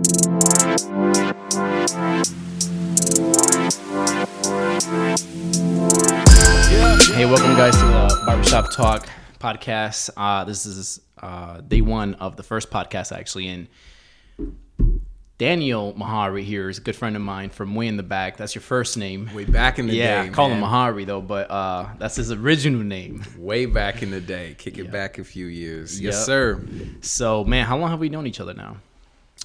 Hey, welcome guys to the Barbershop Talk podcast. This is day one of the first podcast actually, and Daniel Mehari here is a good friend of mine from way in the back. That's your first name. Way back in the day, Yeah, call him Mehari though, but that's his original name. Way back in the day. Kick it back a few years. Yes, Yep. sir. So, man, how long have we known each other now?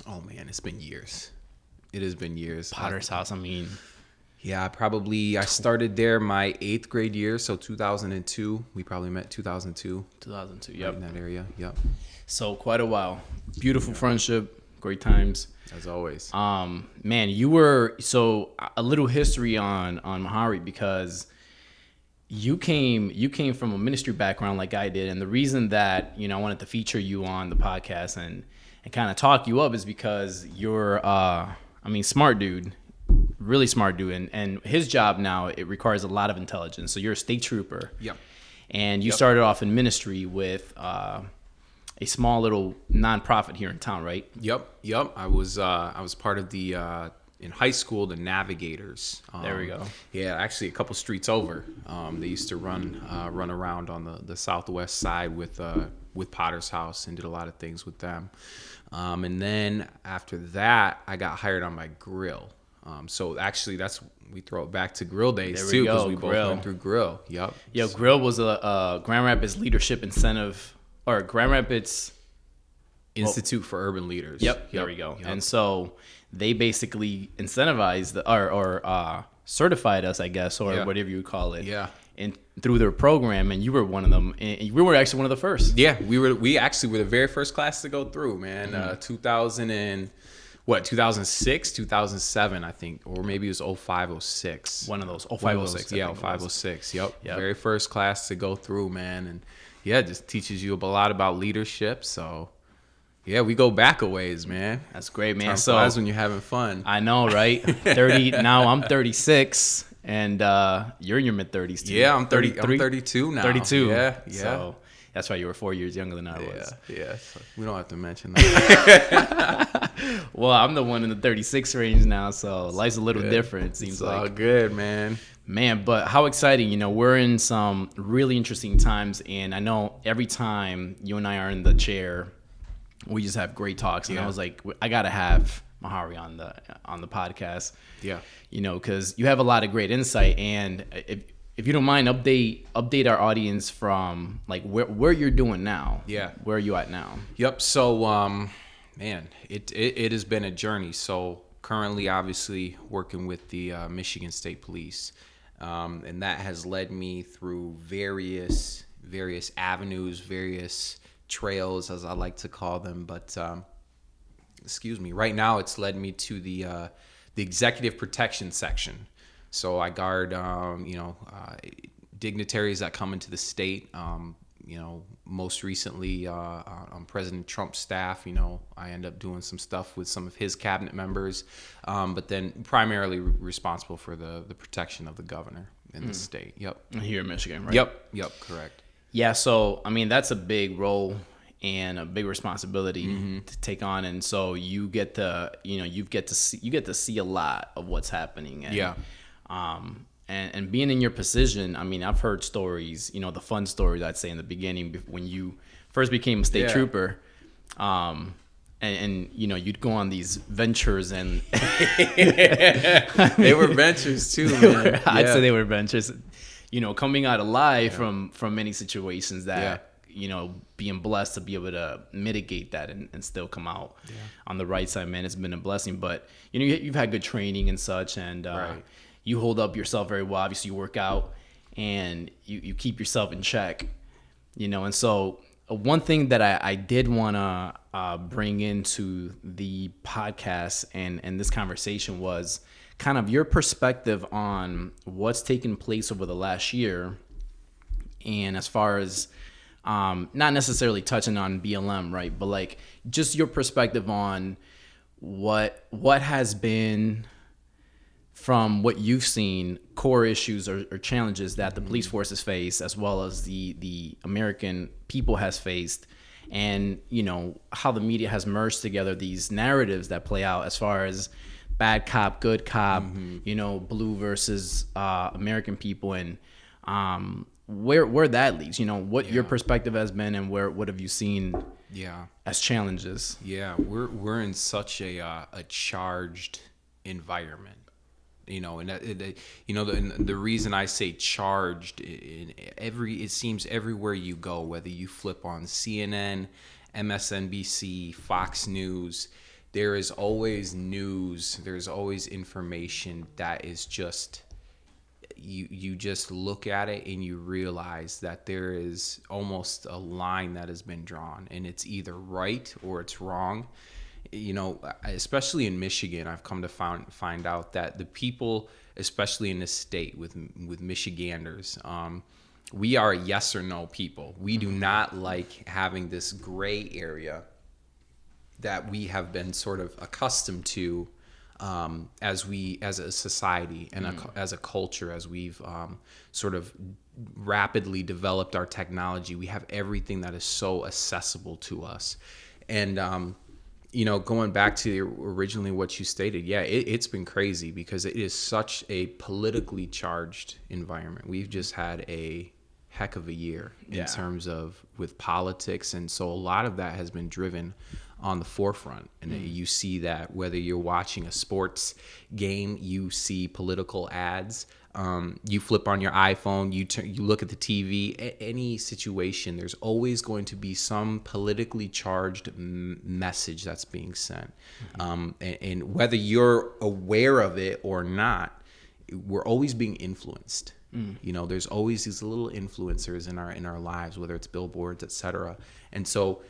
Oh, man, it's been years. It has been years. Potter's House, I mean. Yeah, I started there my 8th grade year, so 2002. We probably met 2002. 2002, Right yep. in that area, yep. So, quite a while. Beautiful friendship, great times. As always. Man, you were, so a little history on Mehari, because you came from a ministry background like I did, and the reason that I wanted to feature you on the podcast and kind of talk you up is because you're smart dude, really smart dude, and his job now, it requires a lot of intelligence. So you're a state trooper. Yep. And you started off in ministry with a small little nonprofit here in town, right? Yep. I was part of the in high school, the Navigators. There we go. Yeah, actually a couple streets over. They used to run around on the southwest side with Potter's House and did a lot of things with them. And then after that, I got hired on my grill. So actually, we throw it back to grill days too, because we both went through grill. Yep. Yeah, grill was a Grand Rapids Leadership Incentive, or Grand Rapids Institute for Urban Leaders. Yep. There we go. Yep. And so they basically incentivized or certified us, I guess, or whatever you would call it. Yeah. And through their program, and you were one of them. And we were actually one of the first. Yeah, we actually were the very first class to go through, man. 2006, 2007, I think, or maybe it was 05, 06. One of those. 05, 06. Yeah, 05, 06. Yep. Very first class to go through, man. And yeah, it just teaches you a lot about leadership. So yeah, we go back a ways, man. That's great, man. Time so flies when you're having fun. I know, right? 30. Now I'm 36, and you're in your mid 30s too. Yeah, I'm 30. I'm 32 now. 32. Yeah. So that's why you were 4 years younger than I was. Yeah. So we don't have to mention that. Well, I'm the one in the 36 range now, so life's a little different, it seems it's like. all good, man. Man, but how exciting. We're in some really interesting times, and I know every time you and I are in the chair, we just have great talks. And I was like, I got to have Mehari on the podcast. Yeah. Because you have a lot of great insight, and if you don't mind, update our audience from like where you're doing now. Yeah. Where are you at now? Yep. So, man, it has been a journey. So currently, obviously, working with the Michigan State Police, and that has led me through various avenues, various trails, as I like to call them. But right now, it's led me to the executive protection section. So I guard, dignitaries that come into the state. Most recently on President Trump's staff, I end up doing some stuff with some of his cabinet members, but then primarily responsible for the protection of the governor in the state. Yep. Here in Michigan, right? Yep. Correct. Yeah. So, that's a big role and a big responsibility to take on. And so you get to, you get to see a lot of what's happening. And, And being in your position, I've heard stories, the fun stories, I'd say in the beginning when you first became a state trooper, and you'd go on these ventures, and they were ventures too, man. I'd say they were ventures, coming out alive from many situations that, being blessed to be able to mitigate that and still come out on the right side, man. It's been a blessing, but you've had good training and such, and you hold up yourself very well. Obviously, you work out and you keep yourself in check, And so one thing that I did want to bring into the podcast and this conversation was kind of your perspective on what's taken place over the last year. And as far as not necessarily touching on BLM, right? But like just your perspective on what has been, from what you've seen, core issues or challenges that the police forces face, as well as the American people has faced, and how the media has merged together these narratives that play out as far as bad cop, good cop, blue versus American people, and where that leads. What your perspective has been, and what have you seen as challenges? Yeah, we're in such a charged environment, and the reason I say charged, it seems everywhere you go, whether you flip on CNN, MSNBC, Fox News, there is always news, there's always information that is just, you just look at it and you realize that there is almost a line that has been drawn, and it's either right or it's wrong. Especially in Michigan, I've come to find out that the people, especially in this state with Michiganders, we are a yes or no people. We do not like having this gray area that we have been sort of accustomed to as a society and as a culture, as we've sort of rapidly developed our technology. We have everything that is so accessible to us. And, going back to originally what you stated, it's been crazy because it is such a politically charged environment. We've just had a heck of a year in terms of with politics. And so a lot of that has been driven on the forefront. And you see that whether you're watching a sports game, you see political ads, you flip on your iPhone, you look at the TV, any situation, there's always going to be some politically charged message that's being sent. And whether you're aware of it or not, we're always being influenced. There's always these little influencers in our lives, whether it's billboards, etc. And so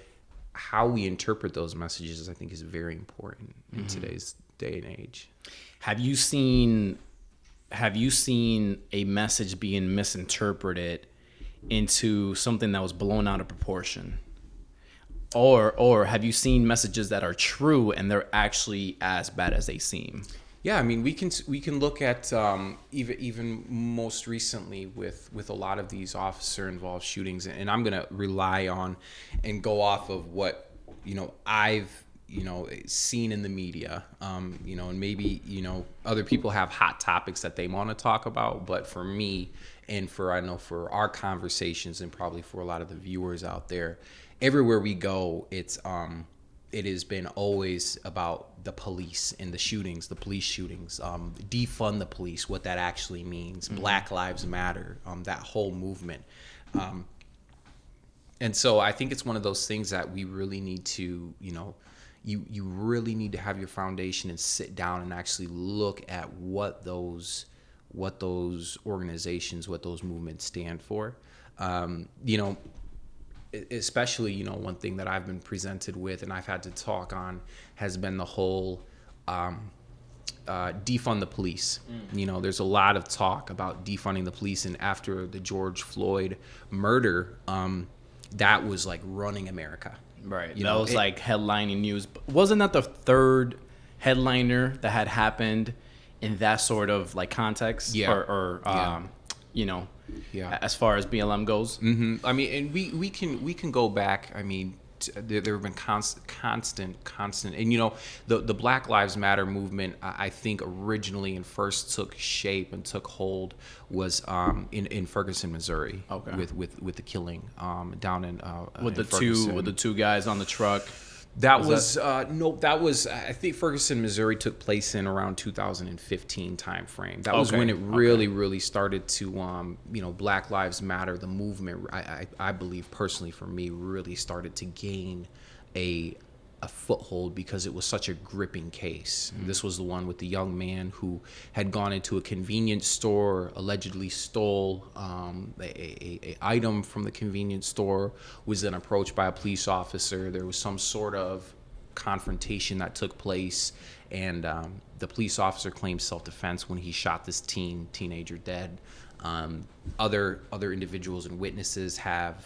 how we interpret those messages, I think, is very important in today's day and age. Have you seen a message being misinterpreted into something that was blown out of proportion? Or have you seen messages that are true and they're actually as bad as they seem? Yeah, I mean, we can look at even most recently with a lot of these officer involved shootings, and I'm gonna rely on and go off of what I've seen in the media, and maybe other people have hot topics that they want to talk about, but for me and for our conversations and probably for a lot of the viewers out there, everywhere we go, it has been always about the police and the shootings, the police shootings, defund the police, what that actually means, Black Lives Matter, that whole movement. And so I think it's one of those things that we really need to, you really need to have your foundation and sit down and actually look at what those organizations, what those movements stand for. Especially, one thing that I've been presented with and I've had to talk on has been the whole defund the police. There's a lot of talk about defunding the police, and after the George Floyd murder, that was like running America. Right. That was like headlining news. Wasn't that the third headliner that had happened in that sort of like context? Yeah. As far as BLM goes. I mean, and we can go back. I mean, there have been constant, and the Black Lives Matter movement, I think originally and first took shape and took hold was in Ferguson, Missouri. Okay. With the killing down in with the two guys on the truck. That was I think Ferguson, Missouri took place in around 2015 time frame. That was when it really started to Black Lives Matter, the movement, I believe personally for me, really started to gain a foothold because it was such a gripping case. This was the one with the young man who had gone into a convenience store, allegedly stole a item from the convenience store, was then approached by a police officer. There was some sort of confrontation that took place, and the police officer claimed self-defense when he shot this teenager dead. Other individuals and witnesses have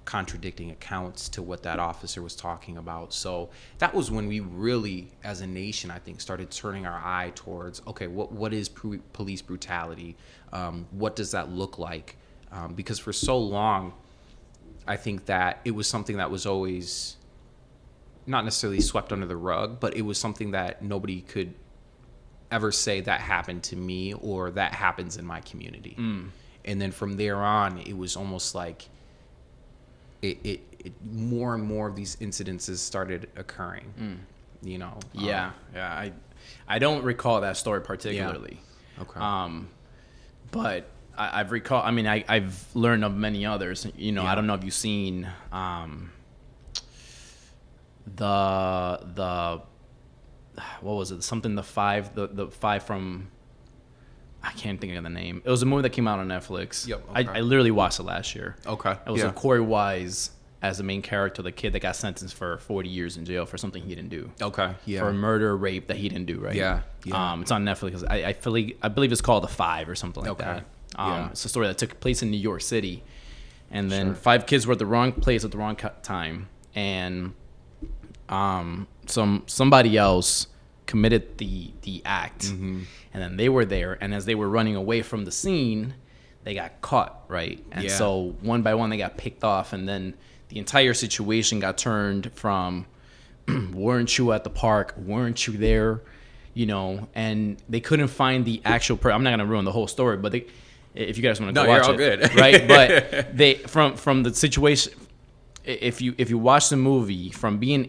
contradicting accounts to what that officer was talking about. So that was when we really, as a nation, I think, started turning our eye towards, okay, what is police brutality? What does that look like? Because for so long, I think that it was something that was always not necessarily swept under the rug, but it was something that nobody could ever say that happened to me or that happens in my community. And then from there on, it was almost like it more and more of these incidences started occurring. You know. I don't recall that story particularly. Yeah. Okay. But I've recalled. I mean, I've learned of many others. You know, Yeah. I don't know if you've seen the what was it? Something the five from. I can't think of the name. It was a movie that came out on Netflix. Yep. Okay. I literally watched it last year. Okay. It was with Corey Wise as the main character, the kid that got sentenced for 40 years in jail for something he didn't do. Okay. Yeah. For a murder, rape that he didn't do, right? Yeah. Yeah. It's on Netflix. I believe it's called The Five or something like Okay. that. Yeah. It's a story that took place in New York City. And then Sure. 5 kids were at the wrong place at the wrong time. And somebody else committed the act. And then they were there. And as they were running away from the scene, they got caught, right? And Yeah. so one by one, they got picked off. And then the entire situation got turned from, weren't you at the park? Weren't you there? You know, and they couldn't find the actual I'm not going to ruin the whole story, but if you guys want to go watch you're all it, good. right? But they from the situation, if you watch the movie, from being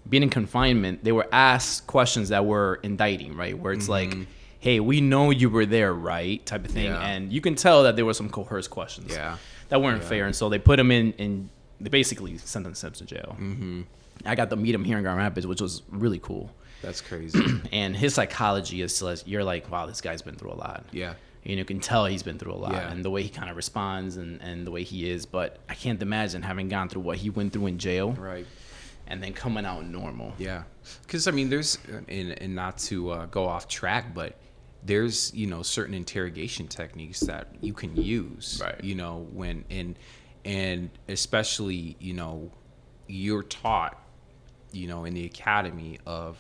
being in confinement, they were asked questions that were indicting, right? Where it's like, hey, we know you were there, right? Type of thing. Yeah. And you can tell that there were some coerced questions that weren't fair. And so they put him in they basically sentenced him to jail. I got to meet him here in Grand Rapids, which was really cool. That's crazy. And his psychology is, you're like, wow, this guy's been through a lot. Yeah. You can tell he's been through a lot, Yeah. and the way he kind of responds and the way he is. But I can't imagine having gone through what he went through in jail. Right. And then coming out normal. Yeah, because I mean, there's and not to go off track, but there's certain interrogation techniques that you can use. Right. When and especially you're taught in the academy of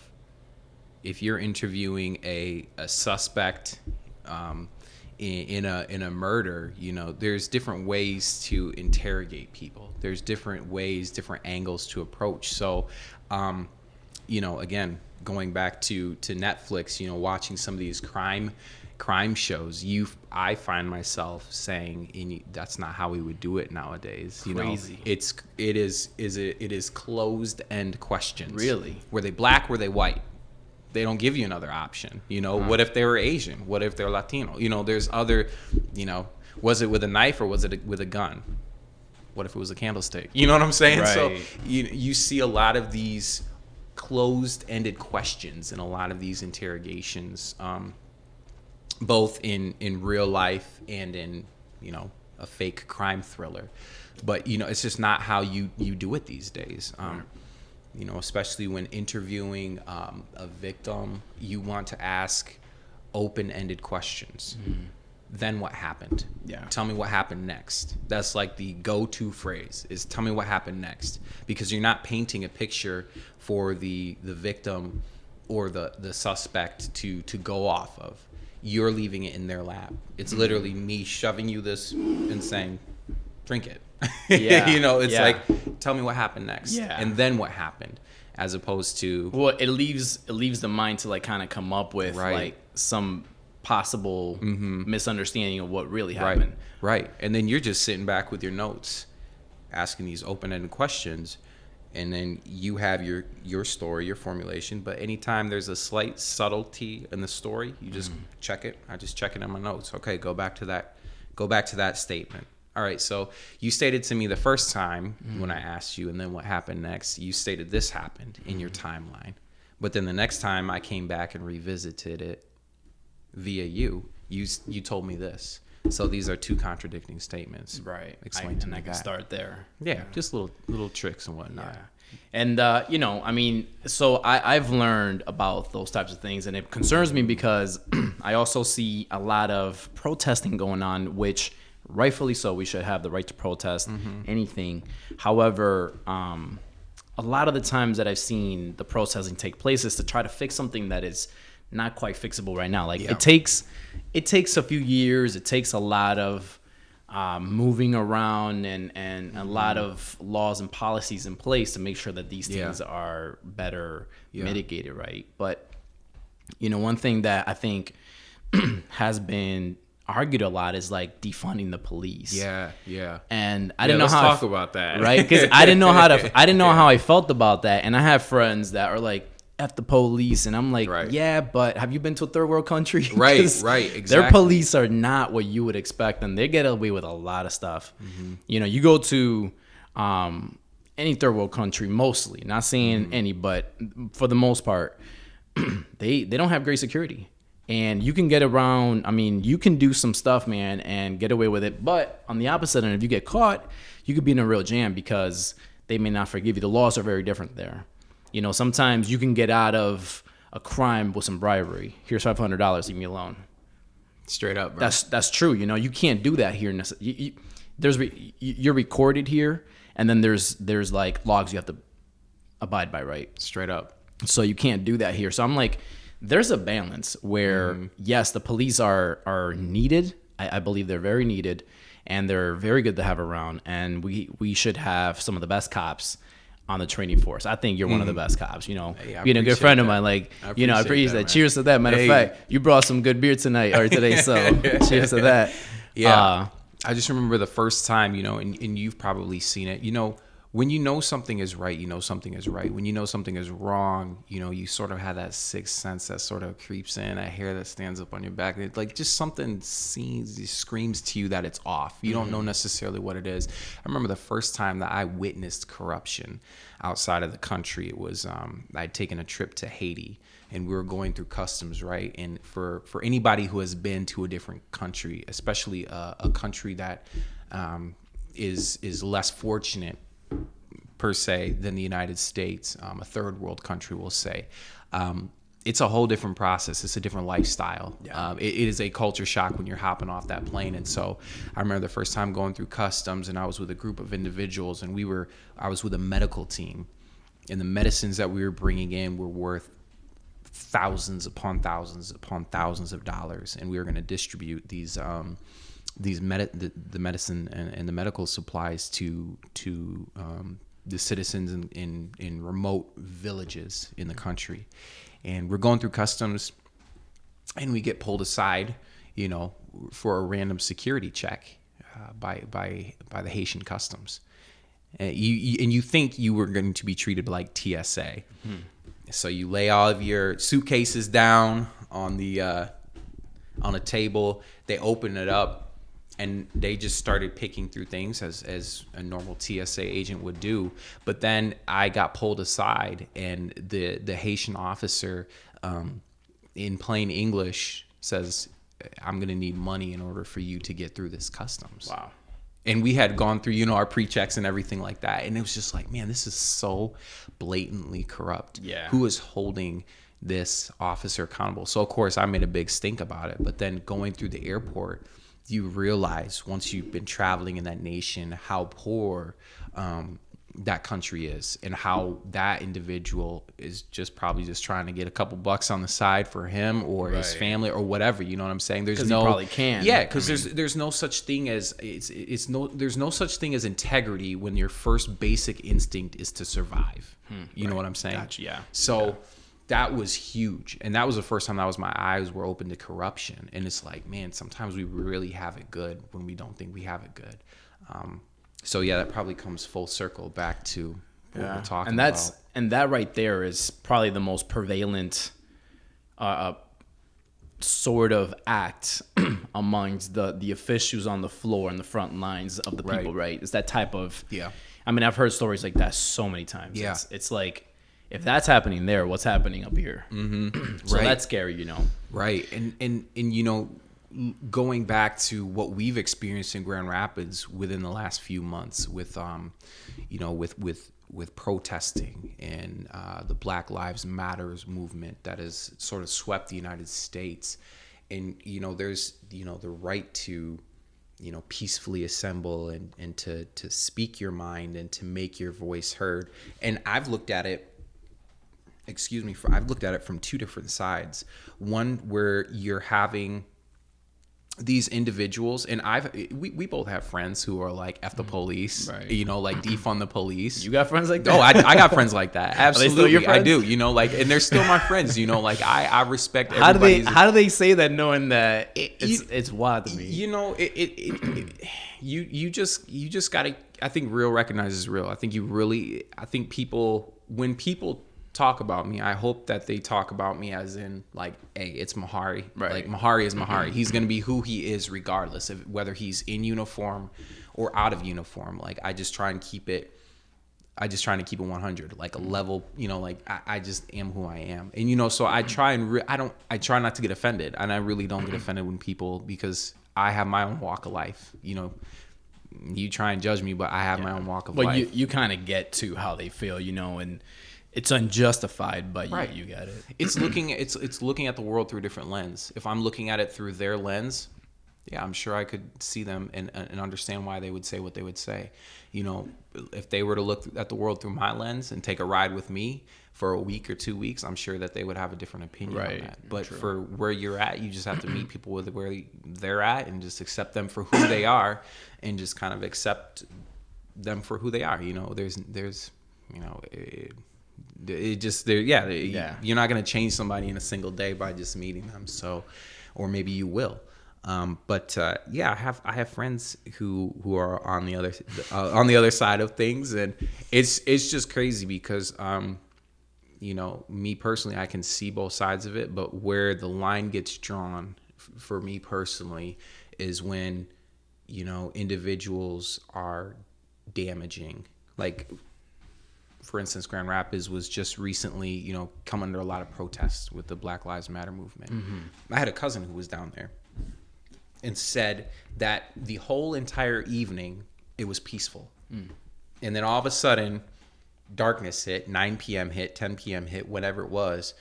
if you're interviewing a suspect in a murder, there's different ways to interrogate people. There's different ways, different angles to approach. So, again, going back to Netflix, watching some of these crime shows, I find myself saying, that's not how we would do it nowadays. Crazy. It is closed end questions. Really? Were they black? Were they white? They don't give you another option. What if they were Asian? What if they're Latino? There's other, was it with a knife or was it with a gun? What if it was a candlestick? You know what I'm saying? Right. So you see a lot of these closed-ended questions in a lot of these interrogations, both in real life and in, a fake crime thriller. But, it's just not how you do it these days. Especially when interviewing a victim, you want to ask open-ended questions. Then what happened? Yeah. Tell me what happened next. That's like the go-to phrase is tell me what happened next, because you're not painting a picture for the victim or the suspect to go off of. You're leaving it in their lap. It's literally me shoving you this and saying, drink it. Yeah. It's Yeah. like, tell me what happened next. Yeah. And then what happened, as opposed to. Well, it leaves the mind to kind of come up with Right. some possible misunderstanding of what really happened. Right. And then you're just sitting back with your notes, asking these open-ended questions, and then you have your story, your formulation. But anytime there's a slight subtlety in the story, you just check it. I just check it in my notes. Okay, go back to that statement. All right, so you stated to me the first time when I asked you, and then what happened next, you stated this happened in your timeline. But then the next time I came back and revisited it via you told me this. So these are two contradicting statements. Right. Explain to me I can that. start there. Yeah, just little tricks and whatnot. Yeah. And, so I've learned about those types of things, and it concerns me because I also see a lot of protesting going on, which rightfully so, we should have the right to protest anything. However, a lot of the times that I've seen the protesting take place is to try to fix something that is not quite fixable right now. Like it takes a few years. It takes a lot of moving around and a lot of laws and policies in place to make sure that these things are better mitigated, right? But one thing that I think has been argued a lot is like defunding the police. Yeah. And I didn't know let's how talk about that, right? Because I didn't know how I felt about that, and I have friends that are like, F the police, and I'm like, yeah, but have you been to a third world country? Right, exactly. Their police are not what you would expect, and they get away with a lot of stuff. You go to any third world country, mostly, not saying any, but for the most part, they don't have great security. And you can get around, you can do some stuff, man, and get away with it. But on the opposite end, if you get caught, you could be in a real jam because they may not forgive you. The laws are very different there. Sometimes you can get out of a crime with some bribery. Here's $500, leave me alone. Straight up, bro. That's true. You can't do that here. You're recorded here, and then there's like logs you have to abide by, right? Straight up. So you can't do that here. So I'm like, there's a balance where yes, the police are needed. I believe they're very needed, and they're very good to have around. And we should have some of the best cops on the training force. I think you're one of the best cops. Being a good friend of mine, like I appreciate that. Cheers to that. Matter of fact, you brought some good beer today, so cheers to that. Yeah. I just remember the first time, and you've probably seen it. When something is right, something is right. When something is wrong, you sort of have that sixth sense that sort of creeps in, that hair that stands up on your back. It's like just something screams to you that it's off. You don't know necessarily what it is. I remember the first time that I witnessed corruption outside of the country. It was I'd taken a trip to Haiti, and we were going through customs, right? And for anybody who has been to a different country, especially a country that is less fortunate per se than the United States, a third world country, we'll say. It's a whole different process. It's a different lifestyle. It is a culture shock when you're hopping off that plane. And so I remember the first time going through customs, and I was with a group of individuals, and I was with a medical team, and the medicines that we were bringing in were worth thousands upon thousands upon thousands of dollars, and we were going to distribute the medicine and the medical supplies to the citizens in remote villages in the country. And we're going through customs, and we get pulled aside, for a random security check by the Haitian customs. And you think you were going to be treated like TSA. So you lay all of your suitcases down on a table. They open it up, and they just started picking through things as a normal TSA agent would do. But then I got pulled aside, and the Haitian officer, in plain English, says, "I'm going to need money in order for you to get through this customs." Wow. And we had gone through, our pre-checks and everything like that. And it was just like, man, this is so blatantly corrupt. Yeah. Who is holding this officer accountable? So, of course, I made a big stink about it. But then going through the airport, you realize once you've been traveling in that nation how poor that country is, and how that individual is probably just trying to get a couple bucks on the side for him or his family or whatever. You know what I'm saying? There's no, he probably can. Yeah, because there's no such thing as there's no such thing as integrity when your first basic instinct is to survive. You know what I'm saying? Gotcha, yeah. So that was huge, and that was the first time my eyes were open to corruption. And it's like, man, sometimes we really have it good when we don't think we have it good. So yeah, that probably comes full circle back to what we're talking about. And that right there is probably the most prevalent sort of act amongst the officials on the floor and the front lines of the people, right? It's that type of I've heard stories like that so many times. Yeah. It's like, if that's happening there, what's happening up here? So that's scary, Right. And going back to what we've experienced in Grand Rapids within the last few months with protesting and the Black Lives Matters movement that has sort of swept the United States. And, there's, the right to, peacefully assemble and to speak your mind and to make your voice heard. And I've looked at it from two different sides. One where you're having these individuals, and we both have friends who are like, F the police, right. you know, like defund the police. You got friends like that? Oh, I got friends like that. Absolutely, your friends? I do. You know, like, and they're still my friends. You know, like I respect everybody. How do they say that knowing that it's wild to me? You know, you just gotta. I think real recognizes real. I think people, when people talk about me, I hope that they talk about me as in like, hey, it's Mehari. Right. Like Mehari is Mehari. He's gonna be who he is regardless of whether he's in uniform or out of uniform. Like I just try and keep it 100, like a level, you know, like I just am who I am. And, you know, so I try and I try not to get offended, and I really don't get offended when people, because I have my own walk of life. You know, you try and judge me, but I have my own walk of life. But you kind of get to how they feel, you know, and it's unjustified, but right. you get it. It's looking at the world through a different lens. If I'm looking at it through their lens, yeah, I'm sure I could see them and understand why they would say what they would say. You know, if they were to look at the world through my lens and take a ride with me for a week or 2 weeks, I'm sure that they would have a different opinion on that. But true. For where you're at, you just have to meet people with where they're at and just accept them for who they are, and just kind of accept them for who they are. You know, there's you know, it just there. Yeah. You're not going to change somebody in a single day by just meeting them. So, or maybe you will. But yeah, I have friends who are on the other side of things, and it's just crazy because you know, me personally, I can see both sides of it, but where the line gets drawn for me personally is when, you know, individuals are damaging. Like, for instance, Grand Rapids was just recently, you know, come under a lot of protests with the Black Lives Matter movement. Mm-hmm. I had a cousin who was down there and said that the whole entire evening it was peaceful. And then all of a sudden darkness hit, 9 p.m. hit, 10 p.m. hit, whatever it was.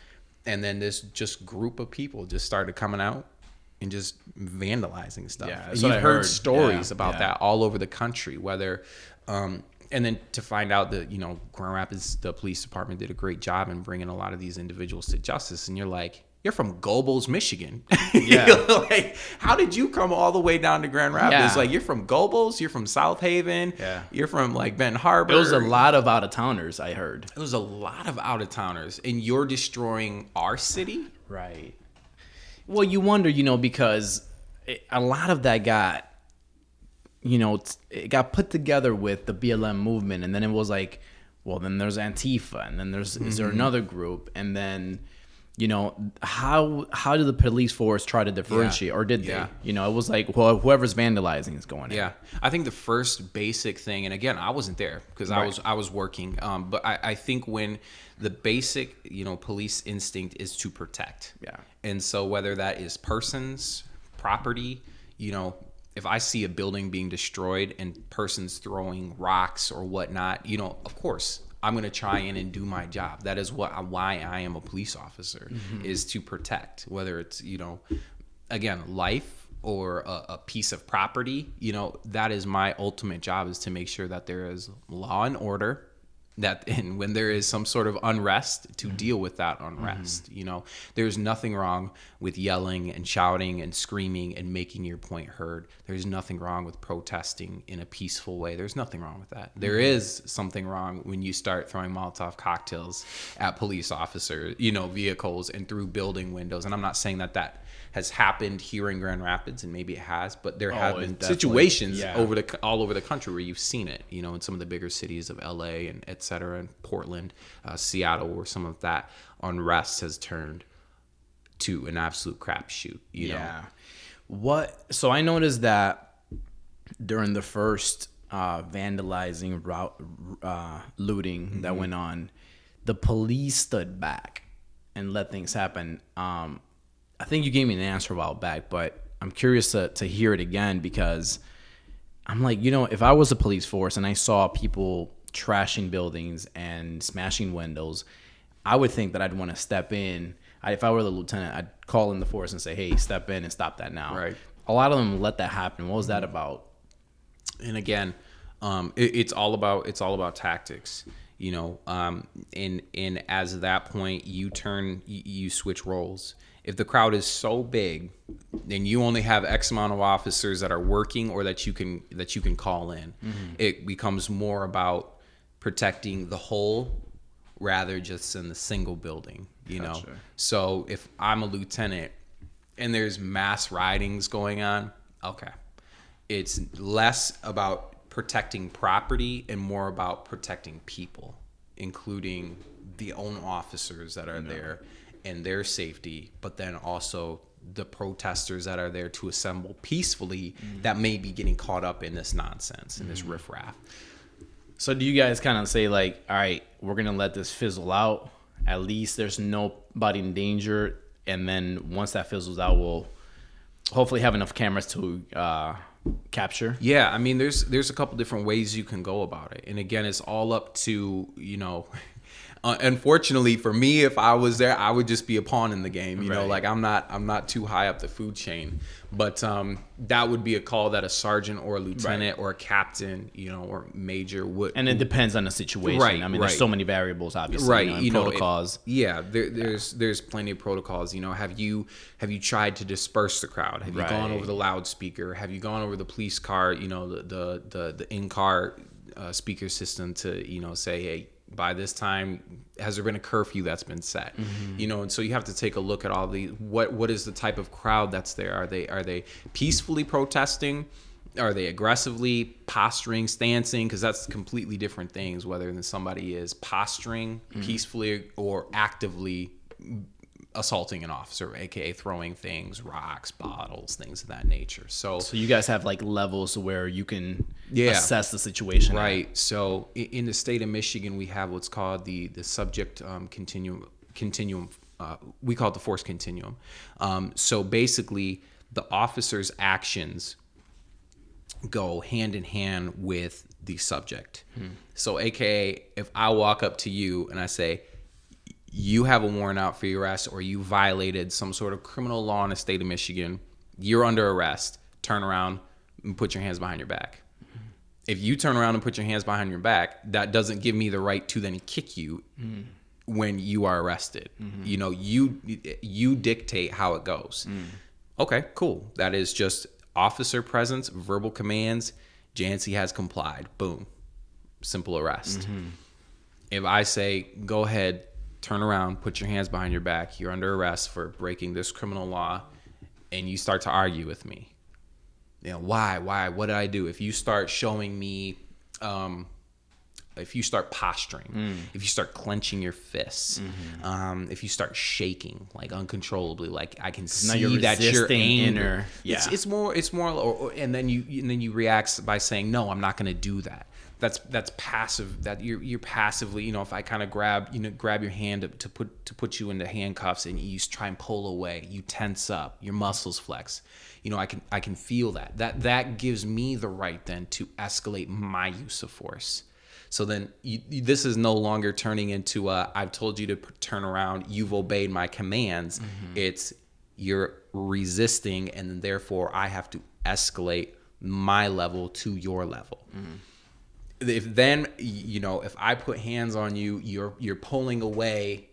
And then this just group of people just started coming out and just vandalizing stuff. Yeah, and you've heard stories about that all over the country, whether, and then to find out that, you know, Grand Rapids, the police department did a great job in bringing a lot of these individuals to justice. And you're like, you're from Gobles, Michigan. Yeah. Like, how did you come all the way down to Grand Rapids? Yeah. Like, you're from Gobles, you're from South Haven, yeah. You're from like Benton Harbor. There was a lot of out-of-towners, I heard. There was a lot of out-of-towners, and you're destroying our city? Right. Well, you wonder, you know, because a lot of that got, you know, it got put together with the BLM movement, and then it was like, well, then there's Antifa, and then is there another group, and then, you know, how did the police force try to differentiate, or did they? You know, it was like, well, whoever's vandalizing is going in. Yeah, I think the first basic thing, and again, I wasn't there because I was working, but I think when the basic, you know, police instinct is to protect. Yeah. And so whether that is persons, property, you know, if I see a building being destroyed and persons throwing rocks or whatnot, you know, of course, I'm going to try in and do my job. That is why I am a police officer, is to protect, whether it's, you know, again, life or a piece of property. You know, that is my ultimate job, is to make sure that there is law and order, and when there is some sort of unrest, to deal with that unrest. You know, there's nothing wrong with yelling and shouting and screaming and making your point heard. There's nothing wrong with protesting in a peaceful way. There's nothing wrong with that. There is something wrong when you start throwing Molotov cocktails at police officers, you know, vehicles and through building windows. And I'm not saying that has happened here in Grand Rapids, and maybe it has, but there have been situations all over the country where you've seen it, you know, in some of the bigger cities of LA and et cetera, and Portland, Seattle, where some of that unrest has turned to an absolute crapshoot, you know? So I noticed that during the first vandalizing, looting that went on, the police stood back and let things happen. I think you gave me an answer a while back, but I'm curious to hear it again, because I'm like, you know, if I was a police force and I saw people trashing buildings and smashing windows, I would think that I'd want to step in. If I were the lieutenant, I'd call in the force and say, hey, step in and stop that now. Right. A lot of them let that happen. What was that about? And again, it's all about tactics. And as of that point, you switch roles. If the crowd is so big, then you only have X amount of officers that are working or that you can call in. It becomes more about protecting the whole rather just in the single building, Gotcha. So if I'm a lieutenant and there's mass ridings going on, okay, it's less about protecting property and more about protecting people, including the own officers that are there and their safety, but then also the protesters that are there to assemble peacefully that may be getting caught up in this nonsense and this riffraff. So do you guys kind of say like, all right, we're going to let this fizzle out. At least there's nobody in danger. And then once that fizzles out, we'll hopefully have enough cameras to capture. Yeah, I mean, there's a couple different ways you can go about it. And again, it's all up to, unfortunately for me, if I was there, I would just be a pawn in the game. Like I'm not too high up the food chain, but that would be a call that a sergeant or a lieutenant or a captain, or major would. And it depends on the situation. Right, I mean, there's so many variables, obviously. Right, and protocols. There's plenty of protocols. Have you tried to disperse the crowd? Have you gone over the loudspeaker? Have you gone over the police car? The in-car speaker system to say, hey, by this time, has there been a curfew that's been set? And so you have to take a look at all the what is the type of crowd that's there? Are they peacefully protesting? Are they aggressively posturing, stancing? Because that's completely different things. Whether than somebody is posturing peacefully or actively assaulting an officer, aka throwing things, rocks, bottles, things of that nature. So you guys have like levels where you can assess the situation. Right. So in the state of Michigan, we have what's called the subject continuum. We call it the force continuum. So basically, the officer's actions go hand in hand with the subject. So aka, if I walk up to you and I say, you have a warrant out for your arrest, or you violated some sort of criminal law in the state of Michigan, you're under arrest, turn around and put your hands behind your back. If you turn around and put your hands behind your back, that doesn't give me the right to then kick you when you are arrested. You dictate how it goes. Okay, cool. That is just officer presence, verbal commands. Jancy has complied. Boom. Simple arrest. If I say, go ahead, turn around, put your hands behind your back, you're under arrest for breaking this criminal law, and you start to argue with me. Why? What did I do? If you start showing me, if you start posturing, if you start clenching your fists, if you start shaking like uncontrollably, like I can see that you're angry. It's more, and then you react by saying, no, I'm not going to do that. That's passive. That you're passively, if I kind of grab your hand to put you into handcuffs and you try and pull away, you tense up, your muscles flex. I can feel that. That gives me the right then to escalate my use of force. So then this is no longer turning into I've told you to turn around, you've obeyed my commands. It's you're resisting, and therefore I have to escalate my level to your level. If then, if I put hands on you, you're pulling away,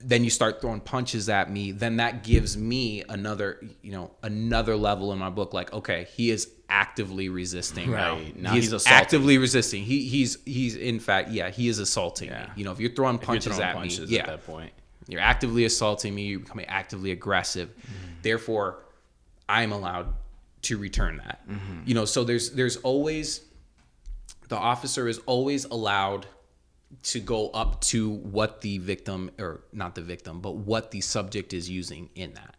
then you start throwing punches at me, then that gives me another level in my book. Like, okay, he is actively resisting. Right. Now he's actively resisting. He's in fact, he is assaulting me. If you're throwing punches at me, at that point, you're actively assaulting me, you're becoming actively aggressive. Therefore, I'm allowed to return that. So there's always, the officer is always allowed to go up to what the victim, or not the victim, but what the subject is using in that.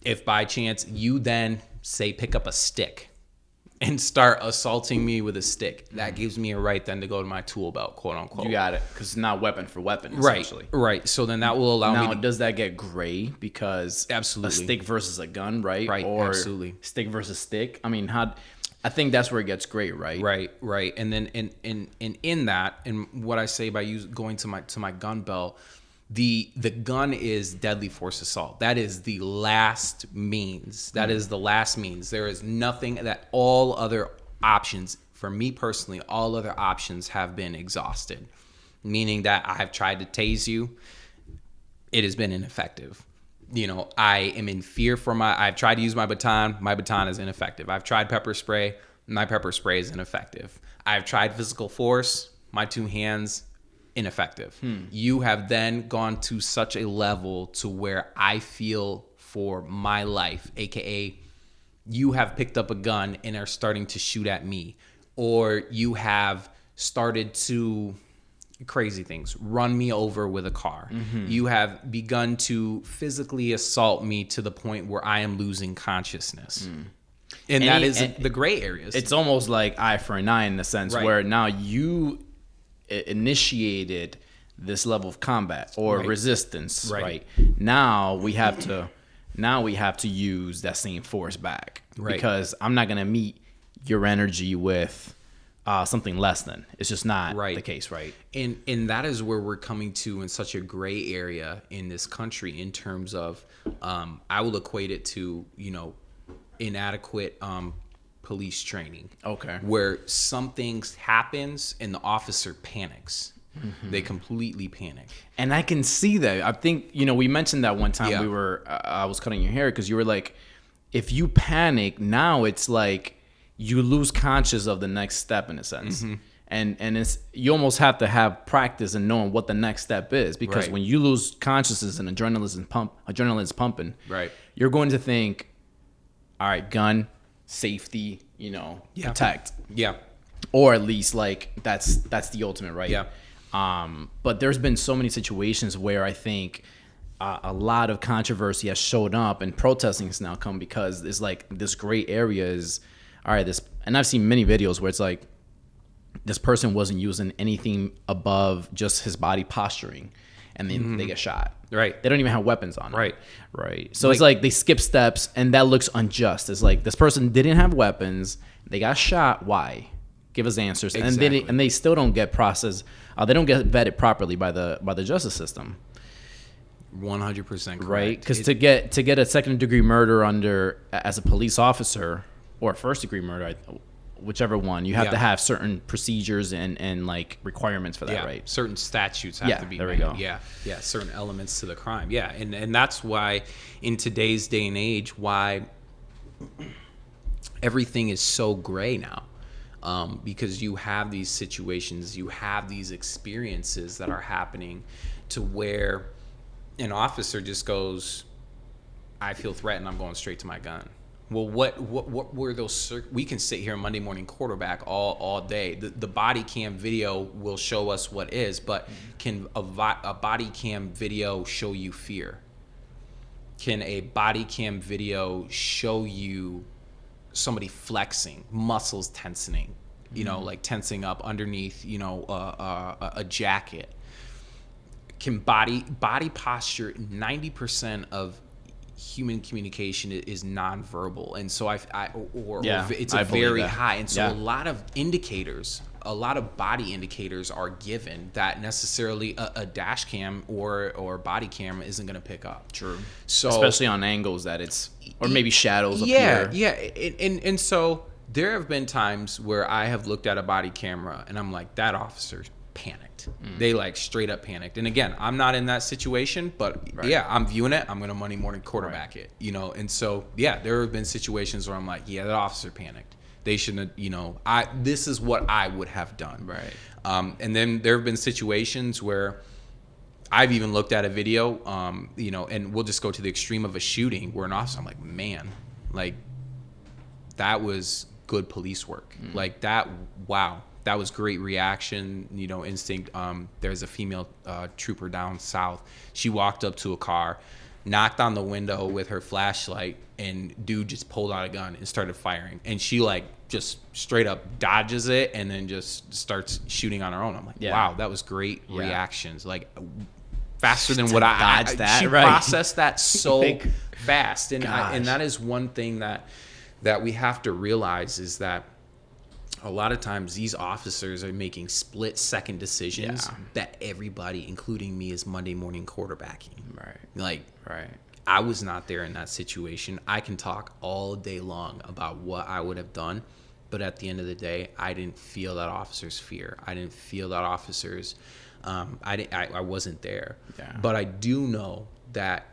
If by chance you then say pick up a stick and start assaulting me with a stick, that gives me a right then to go to my tool belt, quote unquote. You got it, because it's not weapon for weapon, essentially. Right. So then that will allow me. Now, does that get gray? Because absolutely, a stick versus a gun, right? Right. Or absolutely, stick versus stick. I mean, I think that's where it gets great, right? Right. And then in that, and what I say by going to my gun belt, the gun is deadly force assault. That is the last means. That is the last means. There is nothing that all other options for me personally, all other options have been exhausted, meaning that I've tried to tase you. It has been ineffective. I am in fear for I've tried to use my baton. My baton is ineffective. I've tried pepper spray. My pepper spray is ineffective. I've tried physical force. My 2 hands, ineffective. You have then gone to such a level to where I feel for my life, AKA you have picked up a gun and are starting to shoot at me, or you have started to crazy things, run me over with a car. You have begun to physically assault me to the point where I am losing consciousness. And that is the gray areas. It's almost like eye for an eye in the sense where now you initiated this level of combat or resistance, right? Now we have to use that same force back, because I'm not going to meet your energy with something less than. It's just not the case, right? And that is where we're coming to in such a gray area in this country in terms of, I will equate it to, inadequate police training. Okay. Where something happens and the officer panics. They completely panic. And I can see that. I think, we mentioned that one time I was cutting your hair, because you were like, if you panic, now it's like you lose conscious of the next step in a sense. And it's, you almost have to have practice in knowing what the next step is, because when you lose consciousness and adrenaline's pumping, you're going to think, all right, gun, safety, protect. Yeah. Or at least like that's the ultimate, right? Yeah. But there's been so many situations where I think a lot of controversy has showed up, and protesting has now come because it's like this gray area is, all right, and I've seen many videos where it's like this person wasn't using anything above just his body posturing, and then they get shot. Right. They don't even have weapons on them. Right. So it's like they skip steps, and that looks unjust. It's like this person didn't have weapons, they got shot. Why? Give us answers. Exactly. And they still don't get processed. They don't get vetted properly by the justice system. 100% correct. Right? Because to get a second-degree murder as a police officer, or a first-degree murder, whichever one, you have to have certain procedures and like requirements for that, right? Certain statutes have to be there. We go. Yeah, certain elements to the crime. Yeah, and that's why in today's day and age, why everything is so gray now. Because you have these situations, you have these experiences that are happening to where an officer just goes, I feel threatened, I'm going straight to my gun. Well, what were those? We can sit here Monday morning quarterback all day. The body cam video will show us what is, but can a body cam video show you fear? Can a body cam video show you somebody flexing, muscles tensing, like tensing up underneath, a jacket? Can body posture, 90% of human communication is nonverbal, and so it's very high, and so a lot of indicators, a lot of body indicators are given that necessarily a dash cam or body camera isn't going to pick up. True. So especially on angles that it's, or maybe shadows appear. And so there have been times where I have looked at a body camera and I'm like, that officer panicked. They like straight up panicked. And again, I'm not in that situation, but I'm viewing it. I'm going to Monday morning quarterback it, And so, there have been situations where I'm like, that officer panicked. They shouldn't have, this is what I would have done. Right. And then there have been situations where I've even looked at a video, and we'll just go to the extreme of a shooting where an officer, I'm like, man, like that was good police work. Like that, wow. That was great reaction, instinct. There's a female trooper down south. She walked up to a car, knocked on the window with her flashlight, and dude just pulled out a gun and started firing. And she like just straight up dodges it and then just starts shooting on her own. I'm like, wow, that was great reactions. Like faster than what I dodged that. She processed that so fast. And that is one thing that we have to realize is that a lot of times these officers are making split-second decisions that everybody, including me, is Monday morning quarterbacking. Right. I was not there in that situation. I can talk all day long about what I would have done, But at the end of the day, I didn't feel that officer's fear. I didn't feel that officer's. I wasn't there. Yeah. But I do know that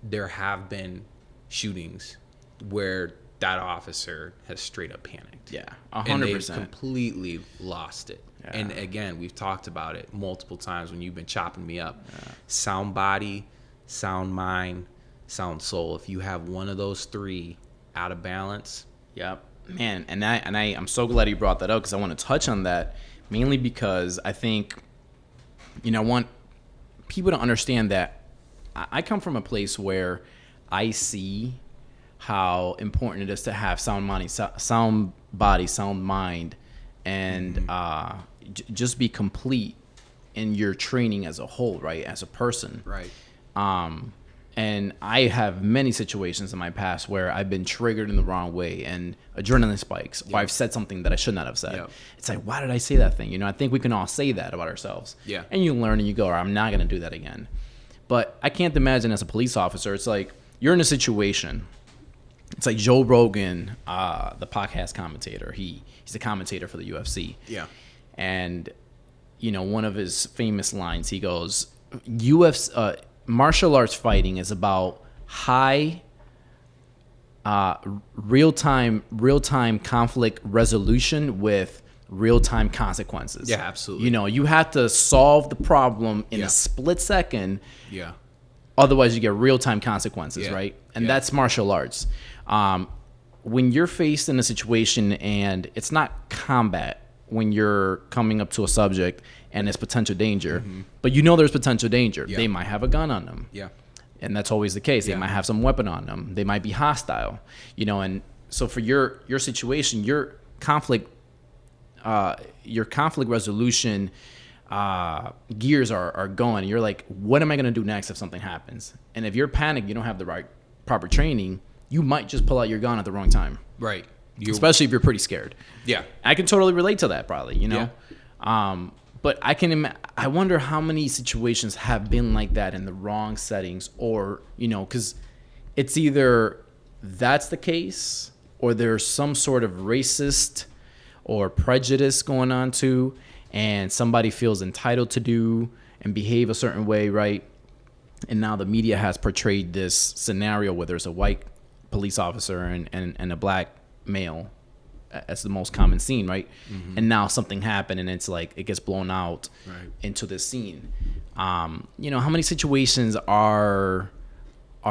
there have been shootings where that officer has straight up panicked. Yeah, 100%. And they've completely lost it. Yeah. And again, we've talked about it multiple times when you've been chopping me up. Yeah. Sound body, sound mind, sound soul. If you have one of those three out of balance. Yep. Man, I'm so glad you brought that up, because I want to touch on that, mainly because I think, I want people to understand that I come from a place where I see how important it is to have sound body, sound mind, and just be complete in your training as a whole, right? As a person. Right. And I have many situations in my past where I've been triggered in the wrong way and adrenaline spikes, or I've said something that I should not have said. It's like, why did I say that thing? I think we can all say that about ourselves. Yeah. And you learn and you go, I'm not going to do that again. But I can't imagine as a police officer, it's like you're in a situation. It's like Joe Rogan, the podcast commentator. He's a commentator for the UFC. Yeah. And, one of his famous lines, he goes, martial arts fighting is about high real-time conflict resolution with real-time consequences. Yeah, absolutely. You have to solve the problem in a split second. Yeah. Otherwise, you get real-time consequences, right? And that's martial arts. When you're faced in a situation and it's not combat, when you're coming up to a subject and it's potential danger, but there's potential danger. They might have a gun on them. Yeah. And that's always the case. They might have some weapon on them. They might be hostile, and so for your situation, your conflict resolution gears are going. You're like, what am I going to do next if something happens? And if you're panicked, you don't have the right proper training, you might just pull out your gun at the wrong time. Right. Especially if you're pretty scared. Yeah. I can totally relate to that, probably, Yeah. But I wonder how many situations have been like that in the wrong settings, or, because it's either that's the case or there's some sort of racist or prejudice going on too, and somebody feels entitled to do and behave a certain way, right? And now the media has portrayed this scenario where there's a white police officer and a black male as the most common scene, right? And now something happened and it's like it gets blown out into this scene. How many situations are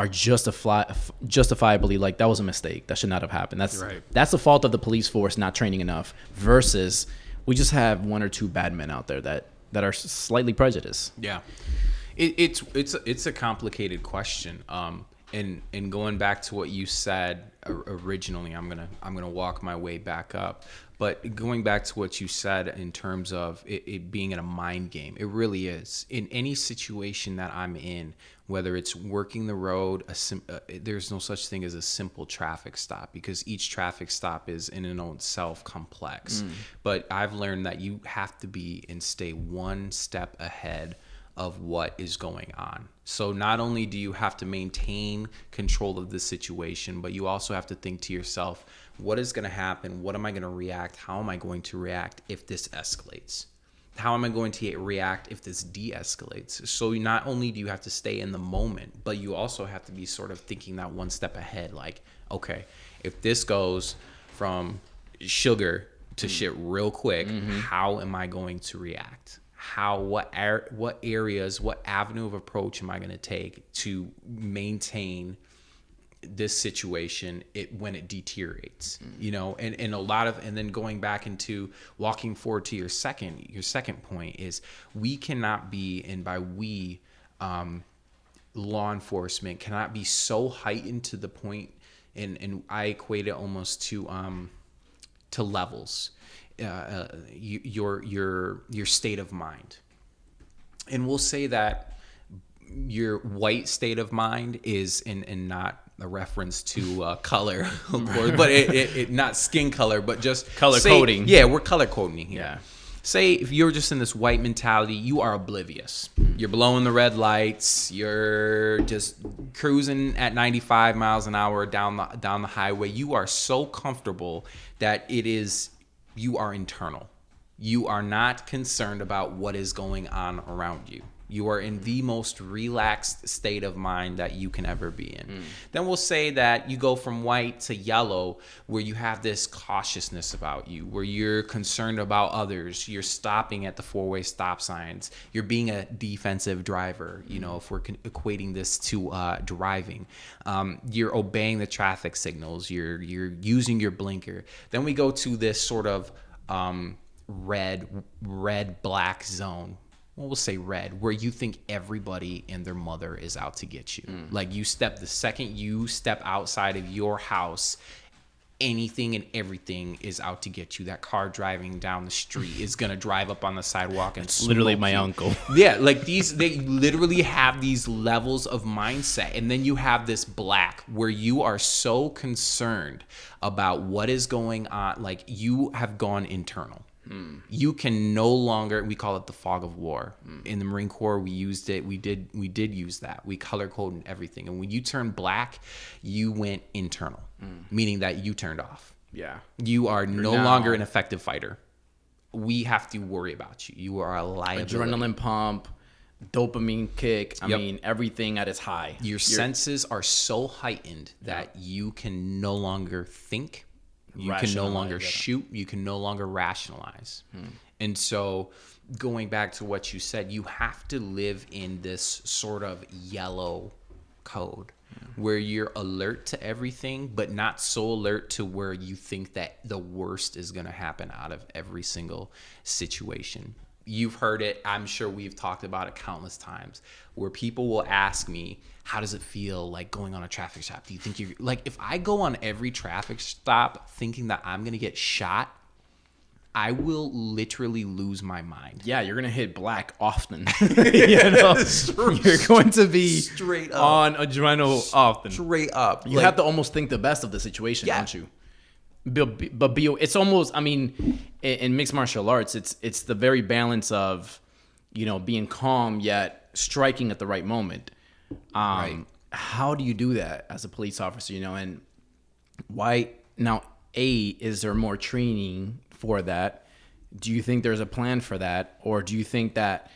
justifiably like, that was a mistake, that should not have happened, that's the fault of the police force not training enough, versus we just have one or two bad men out there that are slightly prejudiced. Yeah. It's a complicated question. And going back to what you said originally, I'm gonna walk my way back up. But going back to what you said in terms of it being in a mind game, it really is. In any situation that I'm in, whether it's working the road, there's no such thing as a simple traffic stop, because each traffic stop is in and of itself complex. But I've learned that you have to be and stay one step ahead of what is going on. So not only do you have to maintain control of the situation, but you also have to think to yourself, what is going to happen? What am I going to react? How am I going to react if this escalates? How am I going to react if this de-escalates? So not only do you have to stay in the moment, but you also have to be sort of thinking that one step ahead. Like, okay, if this goes from sugar to shit real quick, how am I going to react? What areas, what avenue of approach am I going to take to maintain this situation when it deteriorates, and a lot of, and then going back into walking forward to your second point is, we cannot be, and by we, law enforcement cannot be so heightened to the point, and I equate it almost to levels. Your state of mind, and we'll say that your white state of mind is in not a reference to color, of course, but it not skin color, but just color coding. Yeah, we're color coding here. Yeah. say if you're just in this white mentality, you are oblivious. You're blowing the red lights. You're just cruising at 95 miles an hour down the highway. You are so comfortable that you are internal. You are not concerned about what is going on around you. You are in the most relaxed state of mind that you can ever be in. Then we'll say that you go from white to yellow, where you have this cautiousness about you, where you're concerned about others. You're stopping at the four-way stop signs. You're being a defensive driver, if we're equating this to driving. You're obeying the traffic signals. You're using your blinker. Then we go to this sort of red-black zone. Well, we'll say red, where you think everybody and their mother is out to get you. Like the second you step outside of your house, anything and everything is out to get you. That car driving down the street is going to drive up on the sidewalk and smoke literally my you. uncle. Yeah, like they literally have these levels of mindset. And then you have this black, where you are so concerned about what is going on. Like, you have gone internal. You can no longer, we call it the fog of war. In the Marine Corps, we used it. We did use that. We color coded everything. And when you turn black, you went internal, meaning that you turned off. Yeah. You are no longer an effective fighter. We have to worry about you. You are a liability. Adrenaline pump, dopamine kick. I mean, everything at its high. Your senses are so heightened that you can no longer think. You can no longer shoot. You can no longer rationalize. And so, going back to what you said, you have to live in this sort of yellow code where you're alert to everything, but not so alert to where you think that the worst is going to happen out of every single situation. You've heard it. I'm sure we've talked about it countless times, where people will ask me, how does it feel like going on a traffic stop? Do you think you're like, if I go on every traffic stop thinking that I'm going to get shot, I will literally lose my mind. Yeah, you're going to hit black often. You're going to be straight up on adrenaline often. Straight up. You have to almost think the best of the situation, don't you? But it's almost, I mean, in mixed martial arts, it's the very balance of, being calm yet striking at the right moment. Right. How do you do that as a police officer? And why now? Is there more training for that? Do you think there's a plan for that, or do you think that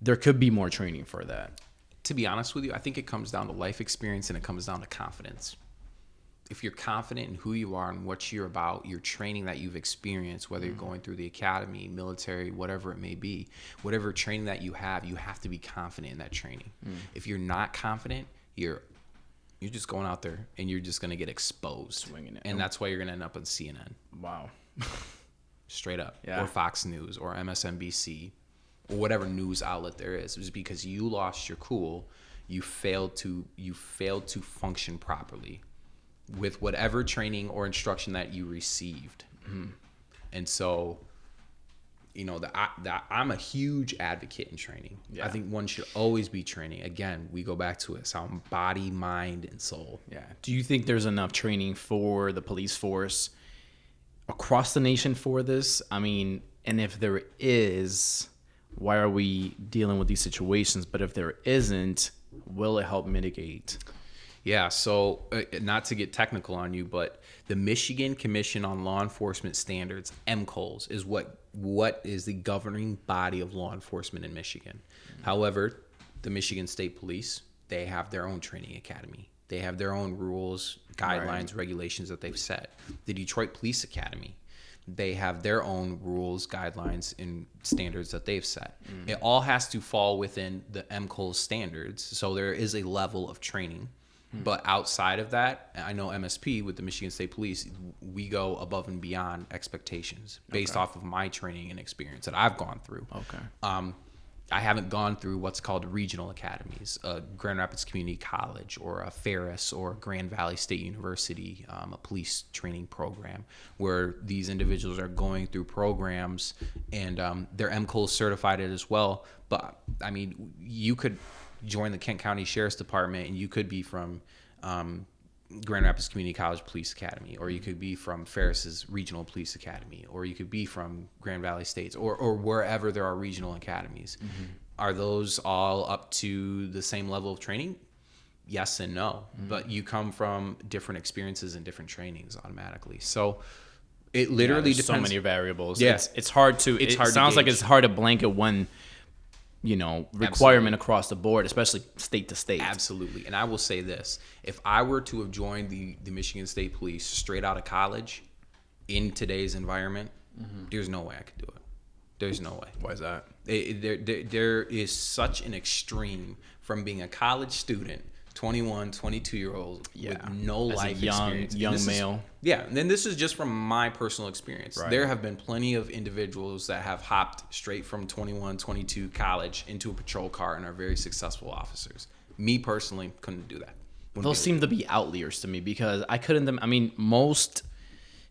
there could be more training for that? To be honest with you, I think it comes down to life experience, and it comes down to confidence. If you're confident in who you are and what you're about, your training that you've experienced, whether you're going through the academy, military, whatever it may be, whatever training that you have to be confident in that training. If you're not confident, you're just going out there and you're just going to get exposed. Swinging it. And that's why you're going to end up on CNN. Wow. Straight up. Yeah. Or Fox News or MSNBC or whatever news outlet there is. It was because you lost your cool. You failed to function properly with whatever training or instruction that you received. And so, I'm a huge advocate in training. Yeah. I think one should always be training. Again, we go back to it. It's on body, mind, and soul. Yeah. Do you think there's enough training for the police force across the nation for this? I mean, and if there is, why are we dealing with these situations? But if there isn't, will it help mitigate? Yeah, so not to get technical on you, but the Michigan Commission on Law Enforcement Standards, MCOLS, is what is the governing body of law enforcement in Michigan. However, the Michigan State Police, they have their own training academy. They have their own rules, guidelines, regulations that they've set. The Detroit Police Academy, they have their own rules, guidelines, and standards that they've set. It all has to fall within the MCOLS standards, so there is a level of training. But outside of that, I know MSP with the Michigan State Police, we go above and beyond expectations based off of my training and experience that I've gone through. I haven't gone through what's called regional academies, Grand Rapids Community College or a Ferris or Grand Valley State University, a police training program where these individuals are going through programs and they're MCOLS certified as well. But I mean, you could join the Kent County Sheriff's Department and you could be from Grand Rapids Community College Police Academy, or you could be from Ferris's Regional Police Academy, or you could be from Grand Valley States, or wherever there are regional academies. Are those all up to the same level of training? Yes and no. But you come from different experiences and different trainings automatically. So it literally depends. So many variables. Yeah. It's hard to. It hard to sounds like gauge. it's hard to blanket one, requirement across the board, especially state to state. Absolutely. And I will say this. If I were to have joined the Michigan State Police straight out of college in today's environment, there's no way I could do it. There's no way. Why is that? There is such an extreme from being a college student, 21, 22-year-old with no As a life young experience. young male. And then this is just from my personal experience. Right. There have been plenty of individuals that have hopped straight from 21, 22 college into a patrol car and are very successful officers. Me personally couldn't do that. Those seem to be outliers to me because I couldn't. I mean, most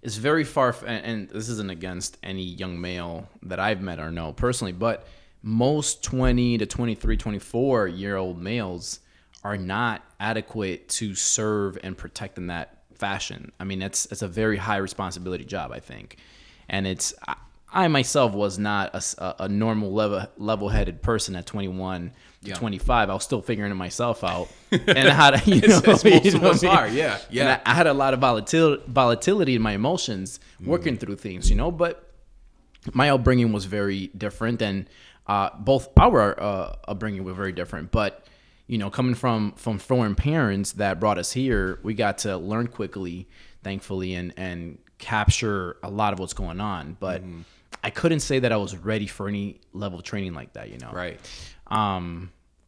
is very far, and this isn't against any young male that I've met or know personally, but most 20 to 23, 24-year-old males are not adequate to serve and protect in that fashion. I mean, it's a very high responsibility job, I think, and I myself was not a normal level-headed person at 21 to 25. I was still figuring it myself out, and how to, most of us are, yeah. And I had a lot of volatility in my emotions working through things, but my upbringing was very different, and both our upbringing were very different. But coming from foreign parents that brought us here, we got to learn quickly, thankfully, and capture a lot of what's going on. But I couldn't say that I was ready for any level of training like that, Right.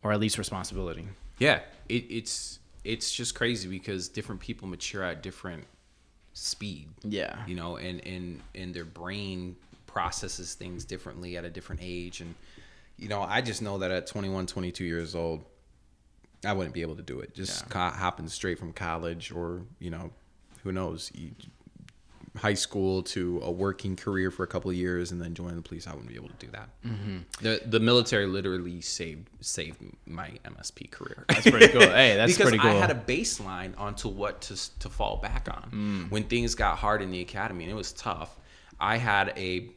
Or at least responsibility. Yeah, it's just crazy because different people mature at different speed. Yeah. And their brain processes things differently at a different age. And, I just know that at 21, 22 years old, I wouldn't be able to do it. Just hopping straight from college or, who knows, high school to a working career for a couple of years and then joining the police. I wouldn't be able to do that. The military literally saved my MSP career. That's pretty cool. Hey, that's because pretty cool. I had a baseline onto what to fall back on when things got hard in the academy and it was tough. I had a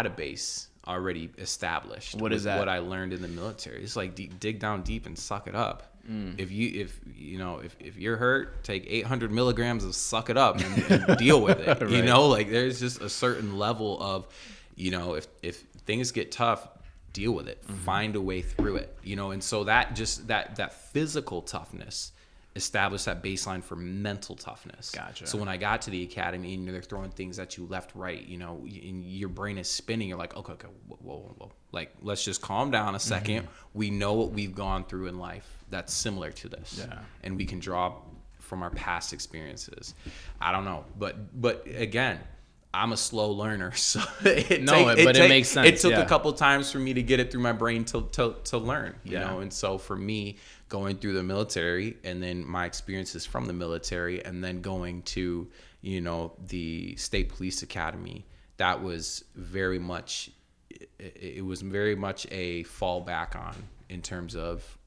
base already established. What is that? What I learned in the military. It's like dig down deep and suck it up. If you're hurt, take 800 milligrams of suck it up and deal with it. Right. There's just a certain level of, if things get tough, deal with it, find a way through it, and so that physical toughness established that baseline for mental toughness. Gotcha. So when I got to the academy and they're throwing things at you left, right, and your brain is spinning, you're like, okay, whoa. Like, let's just calm down a second. We know what we've gone through in life that's similar to this. Yeah. And we can draw from our past experiences. I don't know. But again, I'm a slow learner, so it makes sense. It took a couple times for me to get it through my brain to learn, you know. And so for me, going through the military and then my experiences from the military and then going to, the State Police Academy, that was very much a fallback on in terms of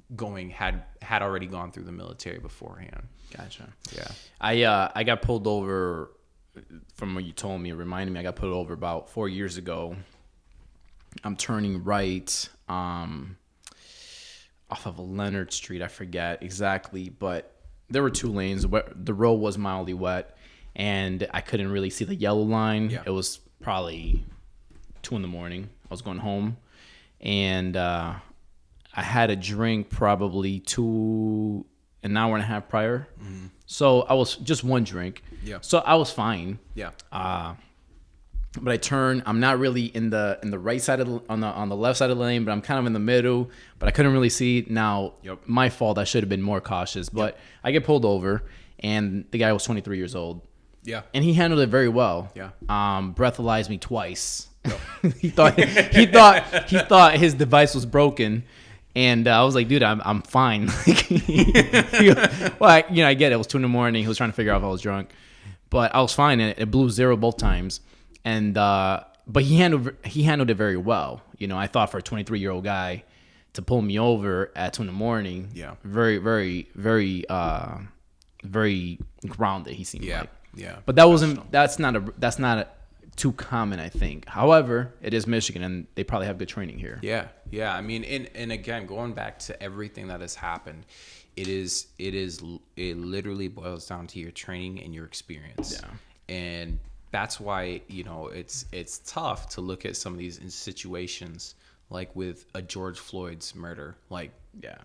had already gone through the military beforehand. Gotcha. Yeah. I got pulled over. From what you told me, it reminded me I got pulled over about 4 years ago. I'm turning right off of Leonard Street. I forget exactly, but there were two lanes. The road was mildly wet, and I couldn't really see the yellow line. Yeah. It was probably 2 a.m. I was going home, and I had a drink probably an hour and a half prior. Mm-hmm. So I was just one drink. Yeah. So I was fine. Yeah. But I turn. I'm not really in the right side on the left side of the lane, but I'm kind of in the middle. But I couldn't really see. Now, my fault. I should have been more cautious. But I get pulled over, and the guy was 23 years old. Yeah. And he handled it very well. Yeah. Breathalyzed me twice. he thought his device was broken. And I was like, dude, I'm fine. Well, I get it. It was 2 a.m. He was trying to figure out if I was drunk, but I was fine. And it blew 0 both times. And but he handled it very well. I thought for a 23-year-old guy to pull me over at 2 a.m. Yeah. Very, very, very very grounded. He seemed like. Yeah. But that's not too common, I think. However, it is Michigan, and they probably have good training here. Yeah. I mean, and again, going back to everything that has happened, it literally boils down to your training and your experience. Yeah. And that's why, it's tough to look at some of these situations, like with a George Floyd's murder. Like, yeah.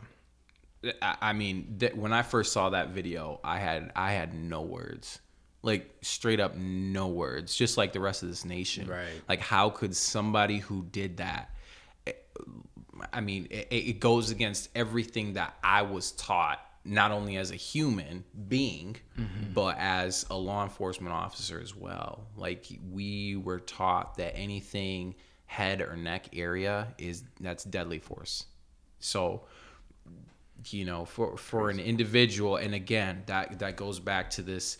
I mean, when I first saw that video, I had no words. Like, straight up no words, just like the rest of this nation. Right. Like, how could somebody who did that, I mean, it goes against everything that I was taught, not only as a human being, but as a law enforcement officer as well. Like, we were taught that anything head or neck area that's deadly force. So, for an individual, and again, that goes back to this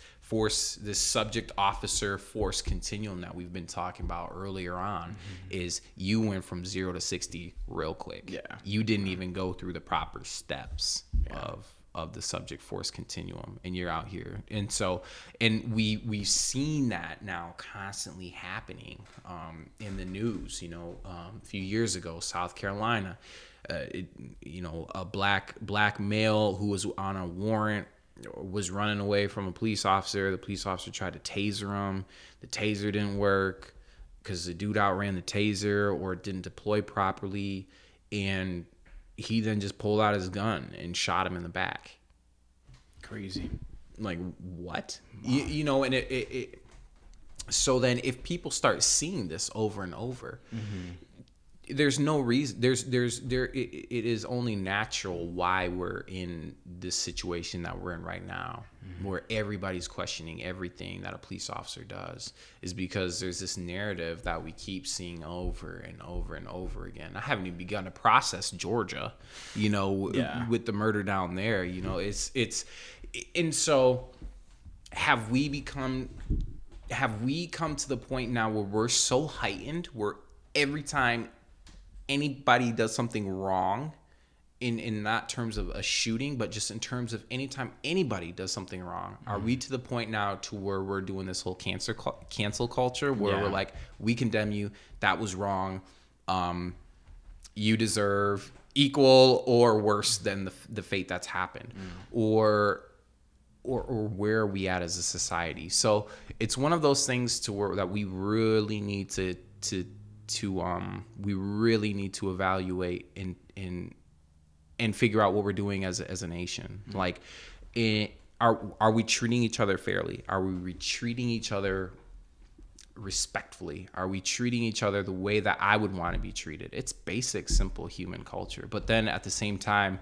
subject officer force continuum that we've been talking about earlier on, is you went from 0 to 60 real quick. Yeah. You didn't even go through the proper steps of the subject force continuum, and you're out here. And so, and we've seen that now constantly happening in the news. A few years ago, South Carolina, a black male who was on a warrant was running away from a police officer. The police officer tried to taser him. The taser didn't work because the dude outran the taser, or it didn't deploy properly, and he then just pulled out his gun and shot him in the back. Crazy. Like, what? Wow. And it so then if people start seeing this over and over, there's no reason. It is only natural why we're in this situation that we're in right now, where everybody's questioning everything that a police officer does, is because there's this narrative that we keep seeing over and over and over again. I haven't even begun to process Georgia, with the murder down there. It's and so have we come to the point now where we're so heightened, where every time anybody does something wrong, in not terms of a shooting, but just in terms of anytime anybody does something wrong, are we to the point now to where we're doing this whole cancel culture, where we're like, we condemn you, that was wrong, you deserve equal or worse than the fate that's happened, or where are we at as a society? So it's one of those things that we really need to evaluate and figure out what we're doing as a nation. Like, are we treating each other fairly? Are we treating each other respectfully? Are we treating each other the way that I would want to be treated? It's basic, simple human culture. But then at the same time,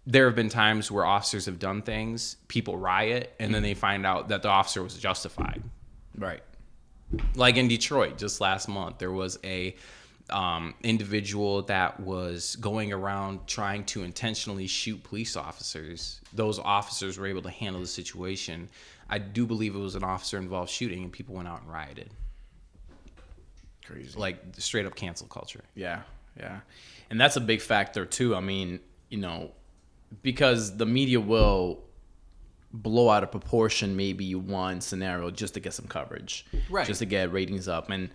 there have been times where officers have done things, people riot, and then they find out that the officer was justified. Right. Like in Detroit, just last month, there was a individual that was going around trying to intentionally shoot police officers. Those officers were able to handle the situation. I do believe it was an officer-involved shooting, and people went out and rioted. Crazy. Like, straight-up cancel culture. Yeah. And that's a big factor, too. I mean, because the media will blow out of proportion maybe one scenario just to get some coverage, right? Just to get ratings up. And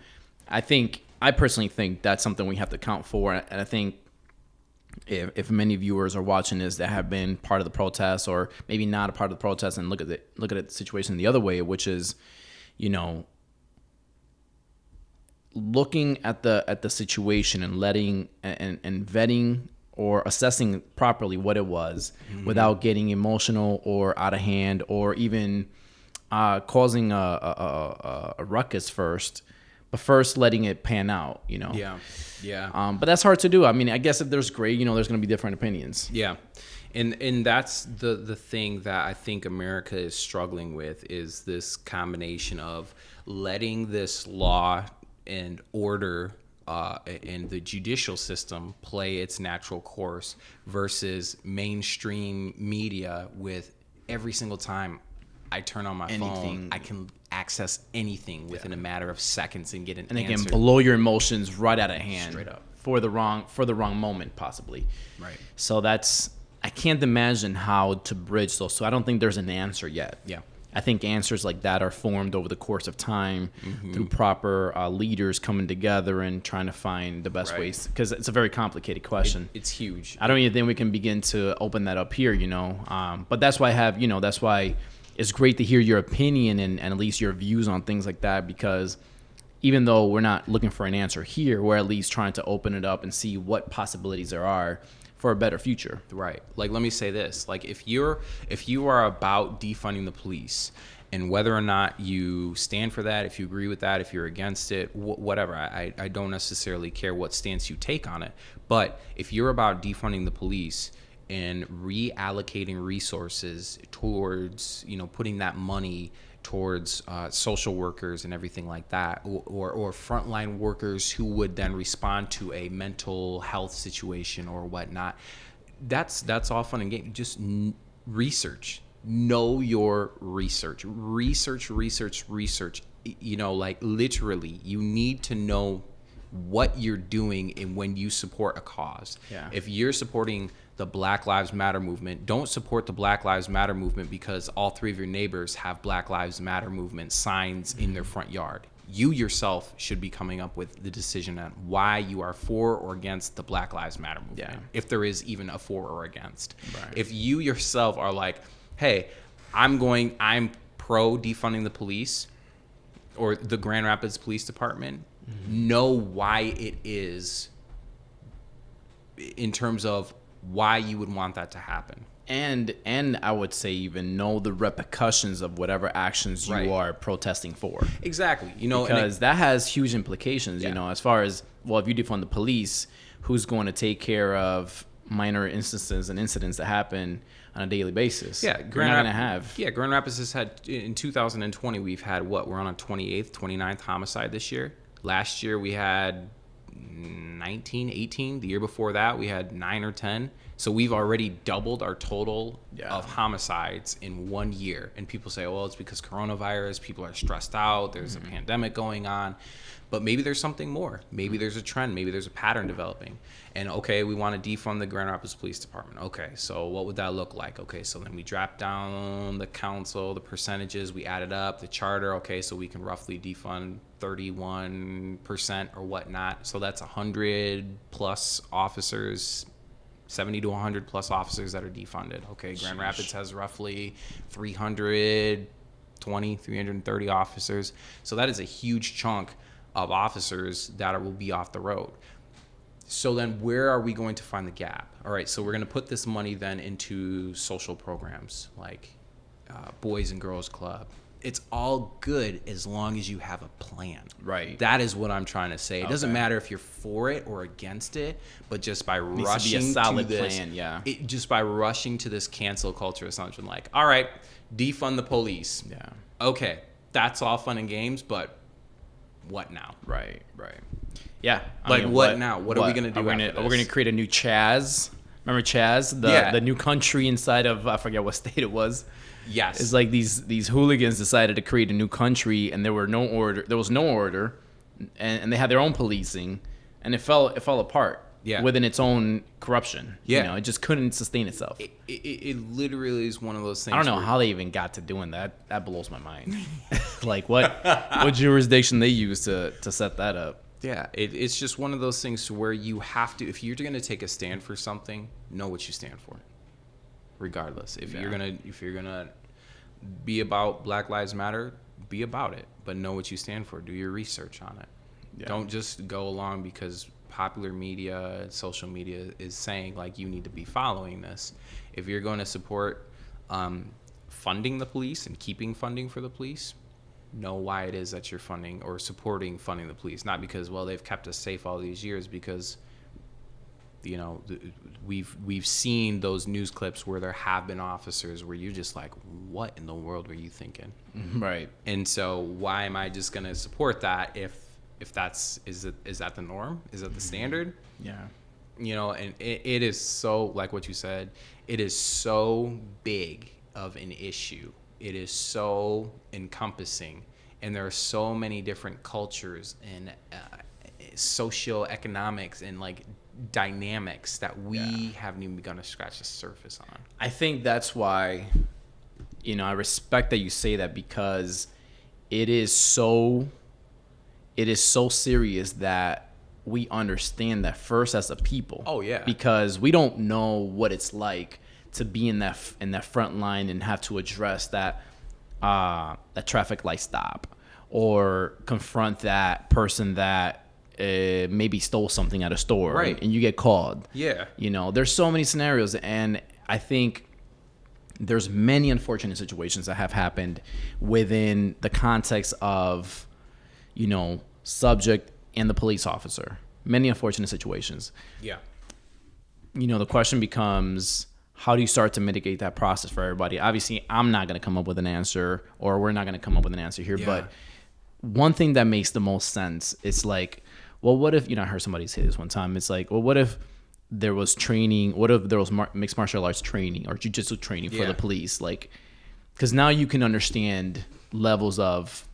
I personally think that's something we have to account for. And I think if many viewers are watching this that have been part of the protest, or maybe not a part of the protest, and look at the situation the other way, which is, looking at the situation and letting and vetting or assessing properly what it was, without getting emotional or out of hand, or even causing a ruckus first, but first letting it pan out, Yeah. But that's hard to do. I mean, I guess if there's gray, there's going to be different opinions. Yeah. And that's the thing that I think America is struggling with, is this combination of letting this law and order and the judicial system play its natural course, versus mainstream media with every single time I turn on my phone, I can access anything within a matter of seconds and get an answer. And they can blow your emotions right out of hand. Straight up. For the wrong moment, possibly. Right. So that's I can't imagine how to bridge those. So I don't think there's an answer yet. Yeah. I think answers like that are formed over the course of time through proper leaders coming together and trying to find the best ways, because it's a very complicated question. It's huge. I don't even think we can begin to open that up here, but that's why that's why it's great to hear your opinion and at least your views on things like that, because even though we're not looking for an answer here, we're at least trying to open it up and see what possibilities there are for a better future. Right. Like, let me say this. Like, if you are about defunding the police, and whether or not you stand for that, if you agree with that, if you're against it, whatever, I don't necessarily care what stance you take on it. But if you're about defunding the police and reallocating resources towards, putting that money towards social workers and everything like that, or frontline workers who would then respond to a mental health situation or whatnot, that's all fun and game. Just research. Know your research. Research. Like, literally, you need to know what you're doing and when you support a cause. Yeah. If you're supporting the Black Lives Matter movement, don't support the Black Lives Matter movement because all three of your neighbors have Black Lives Matter movement signs in their front yard. You yourself should be coming up with the decision on why you are for or against the Black Lives Matter movement, if there is even a for or against. Right. If you yourself are like, hey, I'm pro defunding the police or the Grand Rapids Police Department, know why it is, in terms of why you would want that to happen. And I would say even know the repercussions of whatever actions you are protesting for. Exactly. Because that has huge implications, as far as, well, if you defund the police, who's going to take care of minor instances and incidents that happen on a daily basis? Yeah, Grand Rapids has had, in 2020, we've had we're on a 28th, 29th homicide this year. Last year we had 19, 18. The year before that we had 9 or 10. So we've already doubled our total of homicides in 1 year. And people say, well, it's because coronavirus, people are stressed out, there's a pandemic going on. But maybe there's something more. Maybe there's a trend. Maybe there's a pattern developing. And okay, we want to defund the Grand Rapids Police Department. Okay, so what would that look like? Okay, so then we drop down the council, the percentages, we added up, the charter. Okay, so we can roughly defund 31% or whatnot. So that's 100 plus officers, 70 to 100 plus officers that are defunded. Okay, Grand Rapids has roughly 330 officers. So that is a huge chunk of officers that will be off the road. So then where are we going to find the gap? All right, so we're going to put this money then into social programs like Boys and Girls Club. It's all good as long as you have a plan. Right. That is what I'm trying to say. It doesn't matter if you're for it or against it, but just by rushing to this, plan, just by rushing to this cancel culture assumption, like, all right, defund the police. Yeah. Okay, that's all fun and games, but what now? Right. Yeah. What now? What are we going to do We're going to create a new Chaz. Remember Chaz? The new country inside of, I forget what state it was. Yes. It's like these hooligans decided to create a new country, and there was no order, and they had their own policing, and it fell apart. Yeah. Within its own corruption. Yeah. It just couldn't sustain itself. It literally is one of those things. I don't know how they even got to doing that. That blows my mind. Like what jurisdiction they used to set that up. Yeah, it's just one of those things to where you have to, if you're going to take a stand for something, know what you stand for. Regardless, if you're gonna be about Black Lives Matter, be about it, but know what you stand for. Do your research on it. Yeah. Don't just go along because popular media, social media is saying like you need to be following this. If you're going to support funding the police and keeping funding for the police, know why it is that you're funding or supporting funding the police. Not because, well, they've kept us safe all these years, because we've seen those news clips where there have been officers where you're just like, what in the world were you thinking? Right. And so why am I just going to support that if that's is that the norm? Is that the standard? Yeah. And it is so, like what you said, it is so big of an issue. It is so encompassing, and there are so many different cultures and socioeconomics and like dynamics that we haven't even begun to scratch the surface on. I think that's why, I respect that you say that, because it is so serious that we understand that first as a people. Oh, yeah. Because we don't know what it's like to be in that front line and have to address that traffic light stop, or confront that person that maybe stole something at a store, right? And you get called. Yeah. There's so many scenarios, and I think there's many unfortunate situations that have happened within the context of, subject and the police officer. Many unfortunate situations. Yeah. The question becomes, how do you start to mitigate that process for everybody? Obviously, I'm not going to come up with an answer, or we're not going to come up with an answer here. Yeah. But one thing that makes the most sense is like, well, what if, I heard somebody say this one time. It's like, well, what if there was training? What if there was mixed martial arts training or jiu-jitsu training for the police? Like, because now you can understand levels of.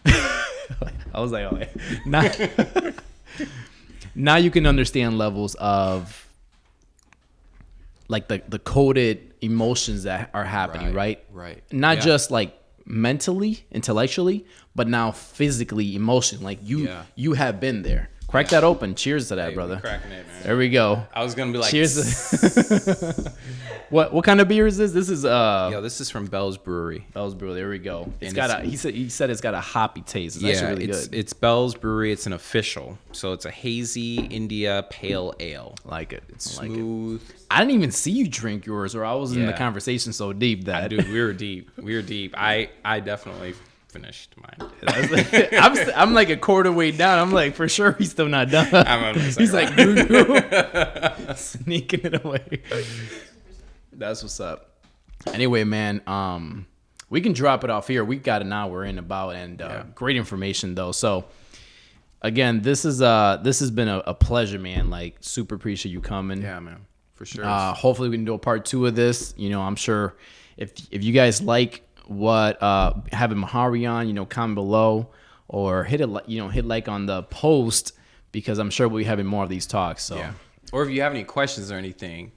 I was like, oh, now you can understand levels of like the coded emotions that are happening, right? Right. Not just like mentally, intellectually, but now physically, emotionally. Like you have been there. Crack that open. Cheers to that, brother. Cracking it, man. There we go. I was gonna be like, cheers. What kind of beer is this? This is this is from Bell's Brewery. Bell's Brewery. There we go. He said it's got a hoppy taste. It's actually really good. It's Bell's Brewery. It's an official. So it's a hazy India pale ale. Like it. It's smooth. I didn't even see you drink yours, or I was in the conversation so deep that dude, we were deep. I definitely finished mine. I'm like a quarter way down. I'm like, for sure he's still not done. He's like sneaking it away. That's what's up. Anyway, man, we can drop it off here. We got an hour in about, and great information though. So again, this has been a pleasure, man. Like, super appreciate you coming. Yeah, man, for sure. Hopefully we can do a part 2 of this. I'm sure if you guys like what having Mehari on, comment below, or hit like on the post, because I'm sure we'll be having more of these talks. So or if you have any questions or anything,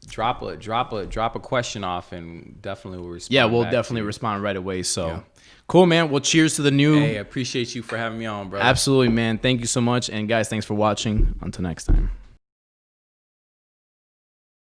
drop a question off, and definitely we'll respond. Yeah, we'll definitely respond right away. So cool, man. Well, cheers to the new. Hey, I appreciate you for having me on, bro. Absolutely, man. Thank you so much. And guys, thanks for watching. Until next time.